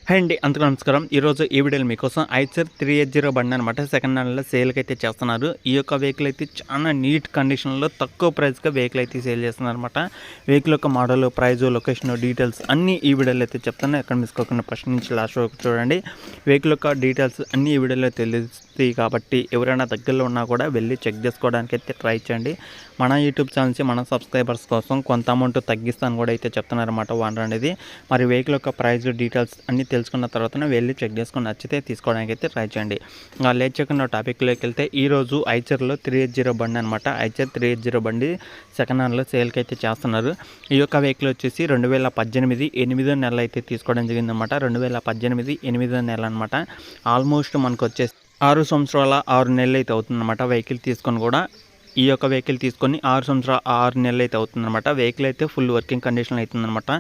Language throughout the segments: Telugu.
హాయ్ అండి, అందరికీ నమస్కారం. ఈరోజు ఈ వీడియోలో మీకోసం ఐచర్ 380 బండి అనమాట సెకండ్ హ్యాండ్లో సేల్కి అయితే చేస్తున్నారు. ఈ యొక్క వెహికల్ అయితే చాలా నీట్ కండిషన్లో తక్కువ ప్రైస్గా వెహికల్ అయితే సేల్ చేస్తున్నారు అనమాట. వెహికల్ యొక్క మోడల్, ప్రైజ్, లొకేషన్, డీటెయిల్స్ అన్నీ ఈ వీడియోలో అయితే చెప్తాను. ఎక్కడ మిస్కోకుండా ఫస్ట్ నుంచి లాస్ట్ వరకు చూడండి. వెహికల్ యొక్క డీటెయిల్స్ అన్నీ ఈ వీడియోలో తెలుస్తాయి కాబట్టి ఎవరైనా దగ్గరలో ఉన్నా కూడా వెళ్ళి చెక్ చేసుకోవడానికి అయితే ట్రై చేయండి. మన యూట్యూబ్ ఛానల్ నుంచి మన సబ్స్క్రైబర్స్ కోసం కొంత అమౌంట్ తగ్గిస్తాను కూడా అయితే చెప్తున్నారన్నమాట ఓనర్ అనేది. మరి వెహికల్ యొక్క ప్రైజ్, డీటెయిల్స్ అన్నీ తెలుసుకున్న తర్వాతనే వెళ్ళి చెక్ చేసుకుని నచ్చితే తీసుకోవడానికి అయితే ట్రై చేయండి. లేట్ చేయకుండా టాపిక్లోకి వెళ్తే ఈరోజు ఐచర్లో 380 బండి అనమాట. ఐచర్ 380 బండి సెకండ్ హ్యాండ్లో సేల్కి అయితే చేస్తున్నారు. ఈ యొక్క వెహికల్ వచ్చేసి 2018 8వ నెల అయితే తీసుకోవడం జరిగిందనమాట. 2018 8వ నెల అనమాట. ఆల్మోస్ట్ మనకు వచ్చేసి 6 సంవత్సరాల 6 నెలలు అయితే అవుతుందన్నమాట వెహికల్ తీసుకొని కూడా. ఈ యొక్క వెహికల్ తీసుకొని 6 సంవత్సరాల 6 నెలలు అయితే అవుతుందన్నమాట. వెహికల్ అయితే ఫుల్ వర్కింగ్ కండిషన్ అవుతుందన్నమాట.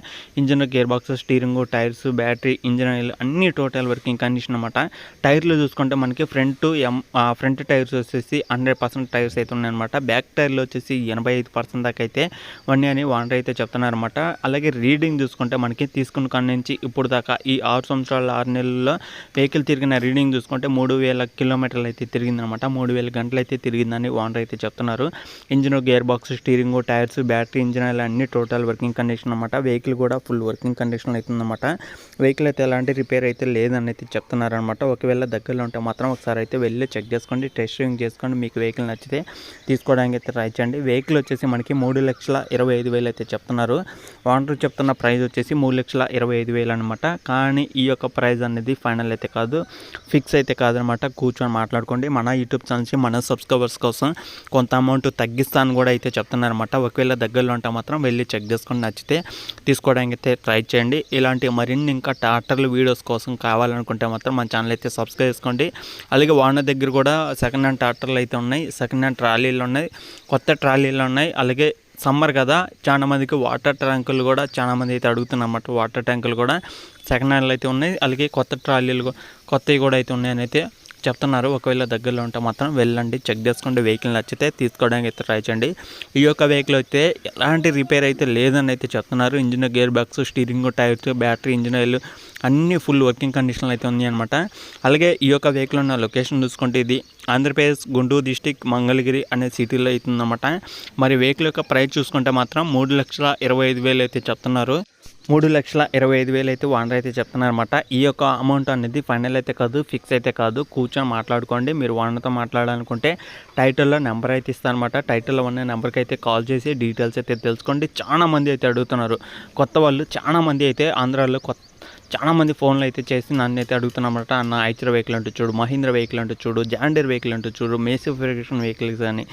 Engine, gear box, steering, tyres, battery, engine oil అన్ని టోటల్ వర్కింగ్ కండిషన్ అనమాట. టైర్లు చూసుకుంటే మనకి ఫ్రంట్ టైర్స్ వచ్చేసి 100% టైర్స్ అయితే ఉన్నాయన్నమాట. బ్యాక్ టైర్లు వచ్చేసి 85% దాకా అయితే వన్ అని ఓనర్ అయితే చెప్తున్నారన్నమాట. అలాగే రీడింగ్ చూసుకుంటే మనకి తీసుకున్న కాడి నుంచి ఇప్పుడు దాకా ఈ 6 సంవత్సరాల 6 నెలల్లో వెహికల్ తిరిగిన రీడింగ్ చూసుకుంటే 3000 కిలోమీటర్లు అయితే తిరిగిందనమాట. 3000 గంటలు అయితే తిరిగిందని ఓనర్ అయితే చెప్తున్నారు. Engine, gear box, steering, tyres, battery, engine oil అన్ని టోటల్ వర్కింగ్ కండిషన్ అనమాట. వెహికల్ కూడా ఫుల్ వర్కింగ్ కండిషన్ అవుతుందన్నమాట. వెహికల్ అయితే ఎలాంటి రిపేర్ అయితే లేదని అయితే చెప్తున్నారనమాట. ఒకవేళ దగ్గరలో ఉంటే మాత్రం ఒకసారి అయితే వెళ్ళి చెక్ చేసుకోండి, టెస్ట్ డ్రైవింగ్ చేసుకోండి. మీకు వెహికల్ నచ్చితే తీసుకోవడానికి అయితే ట్రై చేయండి. వెహికల్ వచ్చేసి మనకి 3,25,000 అయితే చెప్తున్నారు. ఓనర్ చెప్తున్న ప్రైస్ వచ్చేసి 3,25,000 అనమాట. కానీ ఈ యొక్క ప్రైస్ అనేది ఫైనల్ అయితే కాదు, ఫిక్స్ అయితే కాదనమాట. కూర్చొని మాట్లాడుకోండి. మన యూట్యూబ్ ఛానల్ నుంచి మన సబ్స్క్రైబర్స్ కోసం కొంత అమౌంట్ తగ్గిస్తాను కూడా అయితే చెప్తున్నారన్నమాట. ఒకవేళ దగ్గరలో ఉంటే మాత్రం వెళ్ళి చెక్ చేసుకొని నచ్చితే తీసుకోవడానికి అయితే ట్రై చేయండి. ఇలాంటి మరిన్ని ఇంకా ట్రాక్టర్లు వీడియోస్ కోసం కావాలనుకుంటే మాత్రం మన ఛానల్ అయితే సబ్స్క్రైబ్ చేసుకోండి. అలాగే ఓనర్ దగ్గర కూడా సెకండ్ హ్యాండ్ ట్రాక్టర్లు అయితే ఉన్నాయి, సెకండ్ హ్యాండ్ ట్రాలీలు ఉన్నాయి, కొత్త ట్రాలీలు ఉన్నాయి. అలాగే సమ్మర్ కదా, చాలా మందికి వాటర్ ట్యాంకులు కూడా చాలా మంది అయితే అడుగుతున్నమాట. వాటర్ ట్యాంకులు కూడా సెకండ్ హ్యాండ్లు అయితే ఉన్నాయి. అలాగే కొత్త ట్రాలీలు కొత్తవి కూడా అయితే ఉన్నాయని అయితే చెప్తున్నారు. ఒకవేళ దగ్గరలో ఉంటే మాత్రం వెళ్ళండి, చెక్ చేసుకోండి. వెహికల్ నచ్చితే తీసుకోవడానికి అయితే ట్రై చేయండి. ఈ యొక్క వెహికల్ అయితే ఎలాంటి రిపేర్ అయితే లేదని అయితే చెప్తున్నారు. Engine, gear box, steering, tyres, battery, engine oil అన్ని ఫుల్ వర్కింగ్ కండిషన్లో అయితే ఉన్నాయి అనమాట. అలాగే ఈ యొక్క వెహికల్ ఉన్న లొకేషన్ చూసుకుంటే ఇది ఆంధ్రప్రదేశ్ గుంటూరు డిస్టిక్ మంగళగిరి అనే సిటీలో అవుతుందన్నమాట. మరి వెహికల్ యొక్క ప్రైస్ చూసుకుంటే మాత్రం 3,25,000 అయితే చెప్తున్నారు. 3,25,000 అయితే ఓనర్ అయితే చెప్తున్నారు అనమాట. ఈ యొక్క అమౌంట్ అనేది ఫైనల్ అయితే కాదు, ఫిక్స్ అయితే కాదు. కూర్చొని మాట్లాడుకోండి. మీరు ఓనర్తో మాట్లాడాలనుకుంటే టైటిల్లో నెంబర్ అయితే ఇస్తారనమాట. టైటిల్లో ఉన్న నెంబర్కి అయితే కాల్ చేసి డీటెయిల్స్ అయితే తెలుసుకోండి. చాలా మంది అయితే అడుగుతున్నారు, కొత్త వాళ్ళు చాలా మంది అయితే ఆంధ్రాలో చాలా మంది ఫోన్లు అయితే చేసి నన్ను అయితే అడుగుతున్నమాట. అన్న ఐచర్ వెహికల్ అంటూ చూడు, మహీంద్రా వెహికల్ అంటూ చూడు, జాండీర్ వెహికల్ అంటూ చూడు, మేసివ్ ఫెరిగేషన్ వెహికల్స్ అని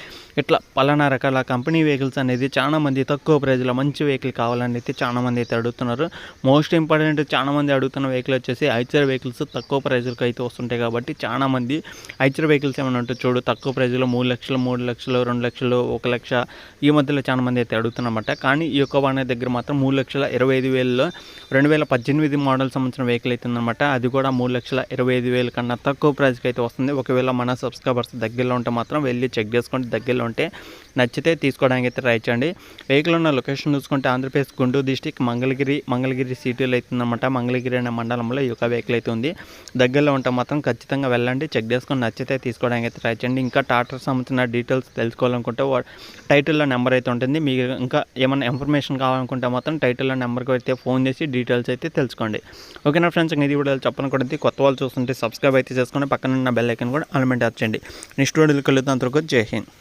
ఇట్లా పలానా రకాల కంపెనీ వెహికల్స్ అనేది చాలా మంది తక్కువ ప్రైజ్లో మంచి వెహికల్ కావాలని అయితే చాలా మంది అయితే అడుగుతున్నారు. మోస్ట్ ఇంపార్టెంట్ చాలా మంది అడుగుతున్న వెహికల్ వచ్చేసి ఐచర్ వెహికల్స్ తక్కువ ప్రైజ్లకు అయితే వస్తుంటాయి కాబట్టి చాలా మంది ఐచర్ వెహికల్స్ ఏమైనా ఉంటే చూడు తక్కువ ప్రైజ్లో 3 లక్షలు, 3 లక్షలు, 2 లక్షలు, 1 లక్ష ఈ మధ్యలో చాలా మంది అయితే అడుగుతున్నమాట. కానీ ఈ యొక్క వాహనం దగ్గర మాత్రం 3,25,000లో 2018 మోడల్ సంబంధించిన వెహికల్ అయితే ఉందన్నమాట. అది కూడా 3,25,000 కన్నా తక్కువ ప్రైస్కి అయితే వస్తుంది. ఒకవేళ మన సబ్స్క్రైబర్స్ దగ్గరలో ఉంటే మాత్రం వెళ్ళి చెక్ చేసుకోండి. దగ్గరలో ఉంటే నచ్చితే తీసుకోవడానికి అయితే ట్రై చేయండి. వెహికల్ ఉన్న లొకేషన్ చూసుకుంటే ఆంధ్రప్రదేశ్ గుంటూరు డిస్టిక్ మంగళగిరి సిటీలో అవుతుందన్నమాట. మంగళగిరి అనే మండలంలో ఈ యొక్క వెహికల్ అయితే ఉంది. దగ్గరలో ఉంటే మాత్రం ఖచ్చితంగా వెళ్ళండి, చెక్ చేసుకొని నచ్చితే తీసుకోవడానికి అయితే ట్రై చేయండి. ఇంకా టాటర్ సంబంధించిన డీటెయిల్స్ తెలుసుకోవాలనుకుంటే టైటిల్లో నెంబర్ అయితే ఉంటుంది. మీకు ఇంకా ఏమైనా ఇన్ఫర్మేషన్ కావాలనుకుంటే మాత్రం టైటిల్లో నెంబర్కి అయితే ఫోన్ చేసి డీటెయిల్స్ అయితే తెలుసుకోండి. ఓకేనా ఫ్రెండ్స్, ఇది వీడియోలు చెప్పనుకుంటే కొత్త వాళ్ళు చూస్తుంటే సబ్స్క్రైబ్ అయితే చేసుకొని పక్కన ఉన్న బెల్ ఐకాన్ కూడా ఆల్మెంట్ చేయండి. నెక్స్ట్ వీడియోకి వెళ్తే అంతవరకు జై హింద్.